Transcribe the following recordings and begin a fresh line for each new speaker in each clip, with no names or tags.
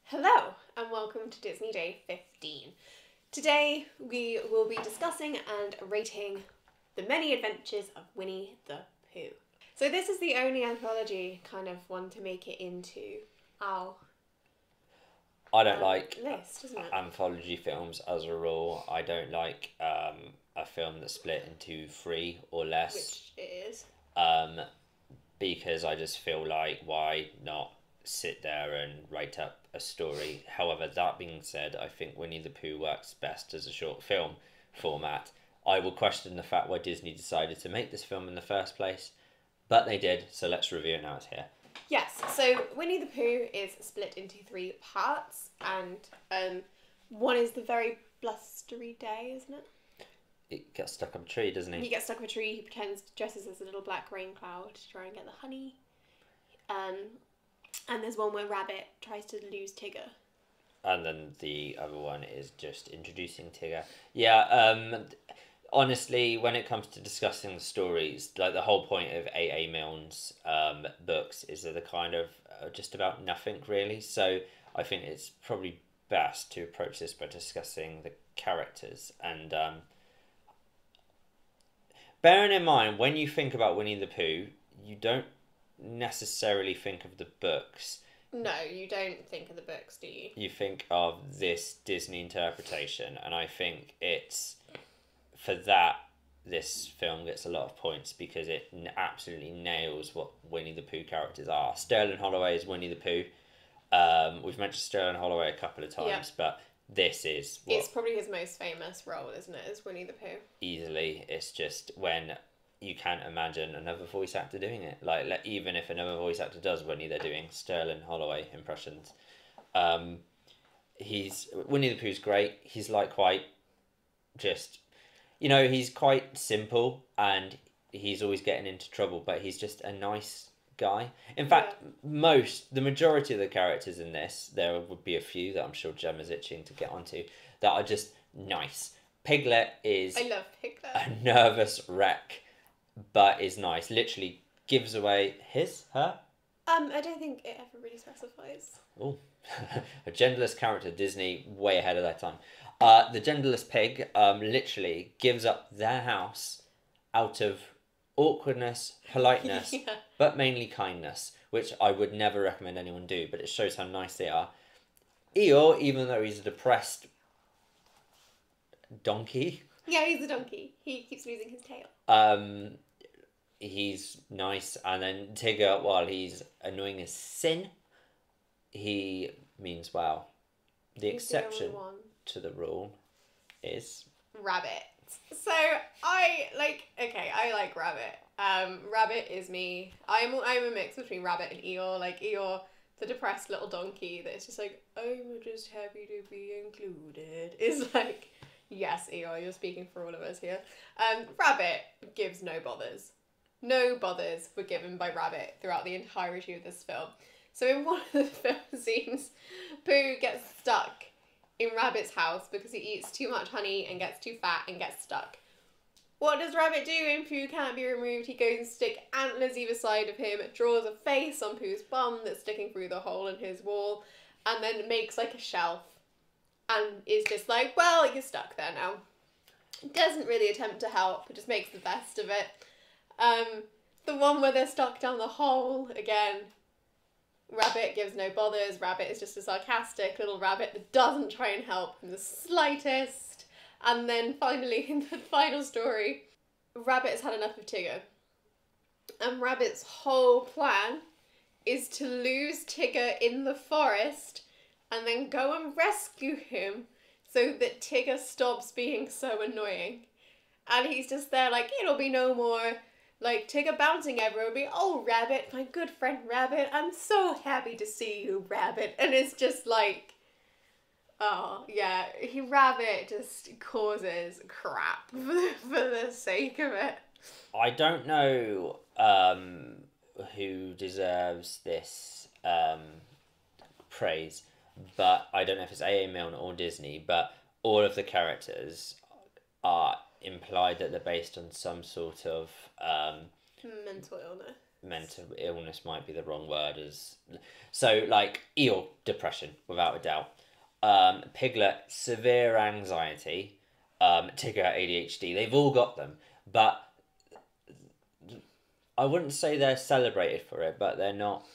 Hello and welcome to Disney Day 15. Today we will be discussing and rating The Many Adventures of Winnie the Pooh. So this is the only anthology kind of one to make it into our
I don't like
list, isn't it?
anthology films as a rule. I don't like a film that's split into three or less.
Which it is.
Because I just feel like why not sit there and write up a story. However, that being said, I think Winnie the Pooh works best as a short film format. I will question the fact why Disney decided to make this film in the first place, but they did, so let's review it now it's here.
Yes, so Winnie the Pooh is split into three parts, and one is the very blustery day, isn't it?
It gets stuck up a tree, doesn't he?
He gets stuck up a tree, he dresses as a little black rain cloud to try and get the honey. And there's one where Rabbit tries to lose Tigger.
And then the other one is just introducing Tigger. Yeah, honestly, when it comes to discussing the stories, like the whole point of A.A. Milne's books is that they're kind of just about nothing, really. So I think it's probably best to approach this by discussing the characters. And bearing in mind, when you think about Winnie the Pooh, you don't necessarily think of the books.
No, you don't think of the books, do you?
You think of this Disney interpretation, and I think it's for that this film gets a lot of points because it absolutely nails what Winnie the Pooh characters are. Sterling Holloway is Winnie the Pooh. We've mentioned Sterling Holloway a couple of times, but this is
it's probably his most famous role, isn't it? As Winnie the Pooh.
Easily, it's just when you can't imagine another voice actor doing it. Like even if another voice actor does Winnie, they're doing Sterling Holloway impressions. Winnie the Pooh's great. He's like quite just, he's quite simple and he's always getting into trouble, but he's just a nice guy. In fact, the majority of the characters in this, there would be a few that I'm sure Gemma's itching to get onto, that are just nice. Piglet is
I love Piglet.
a nervous wreck, but is nice. Literally gives away her.
I don't think it ever really specifies.
Oh, a genderless character. Disney way ahead of their time. The genderless pig literally gives up their house out of awkwardness, politeness, but mainly kindness, which I would never recommend anyone do, but it shows how nice they are. Eeyore, even though he's a depressed donkey.
Yeah, he's a donkey. He keeps losing his tail.
He's nice, and then Tigger, while he's annoying as sin, he means well. The exception to the rule is
Rabbit. So I like Rabbit. Rabbit is me. I'm a mix between Rabbit and Eeyore. Like Eeyore, the depressed little donkey that's just like, I'm just happy to be included. Is like, yes, Eeyore, you're speaking for all of us here. Rabbit gives no bothers. No bothers were given by Rabbit throughout the entirety of this film. So in one of the film scenes, Pooh gets stuck in Rabbit's house because he eats too much honey and gets too fat and gets stuck. What does Rabbit do when Pooh can't be removed? He goes and sticks antlers either side of him, draws a face on Pooh's bum that's sticking through the hole in his wall, and then makes like a shelf and is just like, well, you're stuck there now. Doesn't really attempt to help, but just makes the best of it. The one where they're stuck down the hole, again, Rabbit gives no bothers. Rabbit is just a sarcastic little rabbit that doesn't try and help in the slightest. And then finally, in the final story, Rabbit has had enough of Tigger. And Rabbit's whole plan is to lose Tigger in the forest and then go and rescue him so that Tigger stops being so annoying. And he's just there like, it'll be no more like Tigger bouncing everywhere. It'll be, oh, Rabbit, my good friend Rabbit, I'm so happy to see you, Rabbit. And it's just like, oh, yeah, Rabbit just causes crap for the sake of it.
I don't know who deserves this praise, but I don't know if it's A.A. Milne or Disney, but all of the characters are implied that they're based on some sort of
mental illness.
mental illness might be the wrong word. As so, like Eeyore, depression without a doubt. Piglet, severe anxiety. Tigger, ADHD. They've all got them, but I wouldn't say they're celebrated for it, but they're not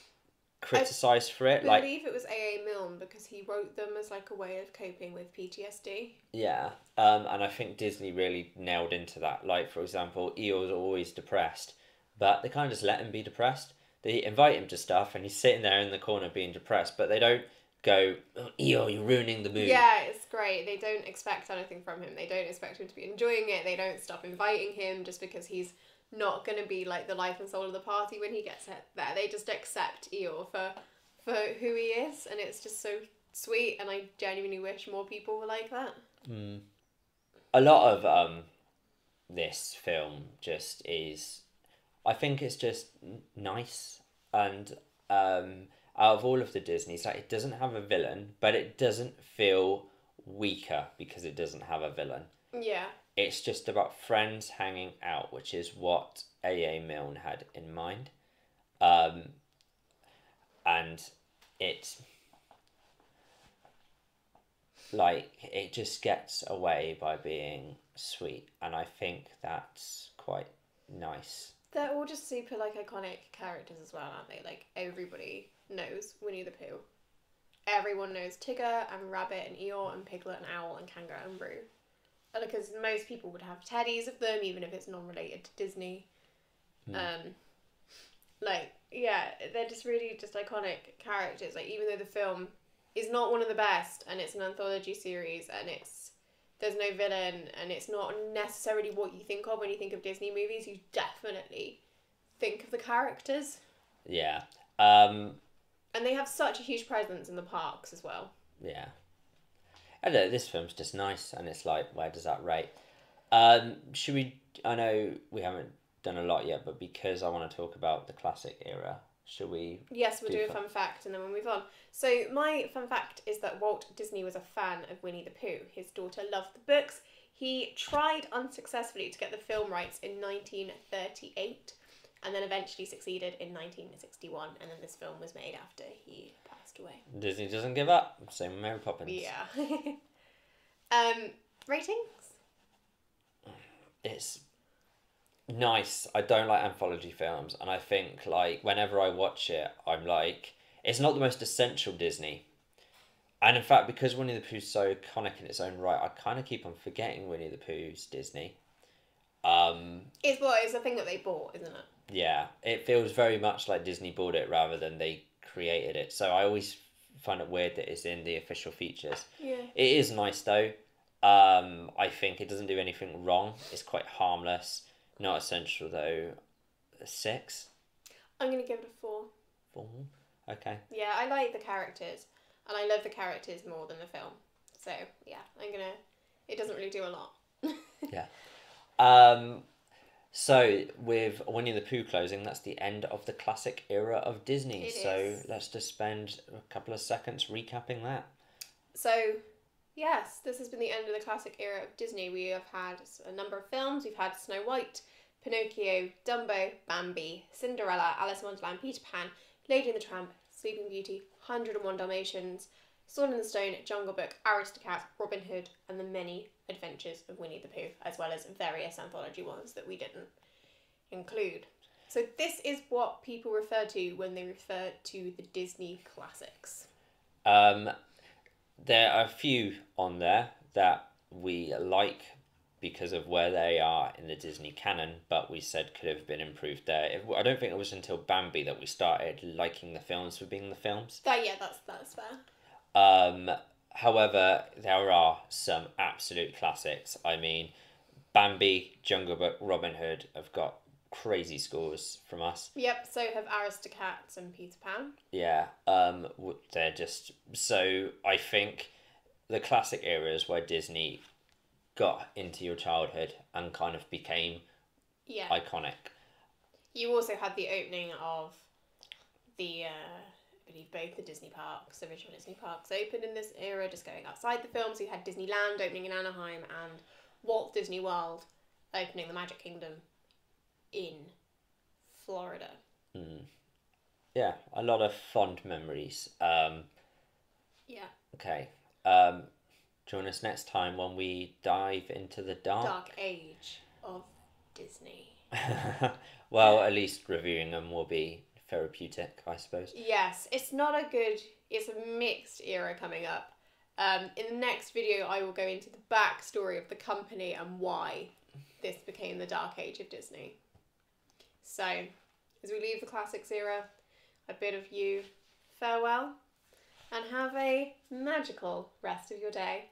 criticised for it.
I believe it was A.A. Milne because he wrote them as like a way of coping with PTSD.
Yeah, and I think Disney really nailed into that. Like, for example, Eeyore's always depressed, but they kind of just let him be depressed. They invite him to stuff, and he's sitting there in the corner being depressed, but they don't go, oh, Eeyore, you're ruining the mood.
Yeah, it's great. They don't expect anything from him. They don't expect him to be enjoying it. They don't stop inviting him just because he's not going to be like the life and soul of the party when he gets there. They just accept Eeyore for who he is, and it's just so sweet, and I genuinely wish more people were like that.
A lot of this film just is, I think it's just nice, and out of all of the Disneys, like, it doesn't have a villain, but it doesn't feel weaker because it doesn't have a villain.
Yeah.
It's just about friends hanging out, which is what A.A. Milne had in mind. And it's like, it just gets away by being sweet, and I think that's quite nice.
They're all just super like iconic characters as well, aren't they? Like, everybody knows Winnie the Pooh. Everyone knows Tigger and Rabbit and Eeyore and Piglet and Owl and Kangaroo and Roo. Because most people would have teddies of them, even if it's non-related to Disney. Like, yeah, they're just really just iconic characters. Like, even though the film is not one of the best, and it's an anthology series, and there's no villain, and it's not necessarily what you think of when you think of Disney movies, you definitely think of the characters.
Yeah.
And they have such a huge presence in the parks as well.
Yeah. I don't know, this film's just nice, and it's like, where does that rate? Should we, I know we haven't done a lot yet, but because I want to talk about the classic era, should we?
Yes, we'll do a fun fact and then we'll move on. So my fun fact is that Walt Disney was a fan of Winnie the Pooh. His daughter loved the books. He tried unsuccessfully to get the film rights in 1938 and then eventually succeeded in 1961, and then this film was made after he passed away.
Disney doesn't give up. Same with Mary Poppins.
Yeah. Ratings?
It's nice. I don't like anthology films, and I think, like, whenever I watch it, I'm like, it's not the most essential Disney. And in fact, because Winnie the Pooh's so iconic in its own right, I kind of keep on forgetting Winnie the Pooh's Disney.
It's a thing that they bought, isn't it?
Yeah, it feels very much like Disney bought it rather than they created it. So I always find it weird that it's in the official features.
Yeah.
It is nice though. I think it doesn't do anything wrong. It's quite harmless. Not essential though. 6?
I'm going to give it a 4.
4? Okay.
Yeah, I like the characters. And I love the characters more than the film. So, yeah, it doesn't really do a lot.
Yeah. So, with Winnie the Pooh closing, that's the end of the classic era of Disney. Let's just spend a couple of seconds recapping that.
So, yes, this has been the end of the classic era of Disney. We have had a number of films. We've had Snow White, Pinocchio, Dumbo, Bambi, Cinderella, Alice in Wonderland, Peter Pan, Lady and the Tramp, Sleeping Beauty, 101 Dalmatians, Sword in the Stone, Jungle Book, Aristocat, Robin Hood, and the many adventures of Winnie the Pooh, as well as various anthology ones that we didn't include. So this is what people refer to when they refer to the Disney classics.
There are a few on there that we like because of where they are in the Disney canon, but we said could have been improved there. I don't think it was until Bambi that we started liking the films for being the films.
That's fair.
However, there are some absolute classics. I mean, Bambi, Jungle Book, Robin Hood have got crazy scores from us.
Yep, so have Aristocat and Peter Pan.
Yeah, they're just... So, I think the classic eras where Disney got into your childhood and kind of became iconic.
You also had the opening of the... I believe both the Disney parks, original Disney parks, opened in this era, just going outside the films. You had Disneyland opening in Anaheim and Walt Disney World opening the Magic Kingdom in Florida.
Yeah, a lot of fond memories.
Yeah.
Okay. Join us next time when we dive into the
Dark
dark.
age of Disney.
Well, at least reviewing them will be therapeutic, I suppose.
Yes, it's not a good, it's a mixed era coming up. In the next video, I will go into the backstory of the company and why this became the dark age of Disney. So, as we leave the classics era, I bid of you farewell and have a magical rest of your day.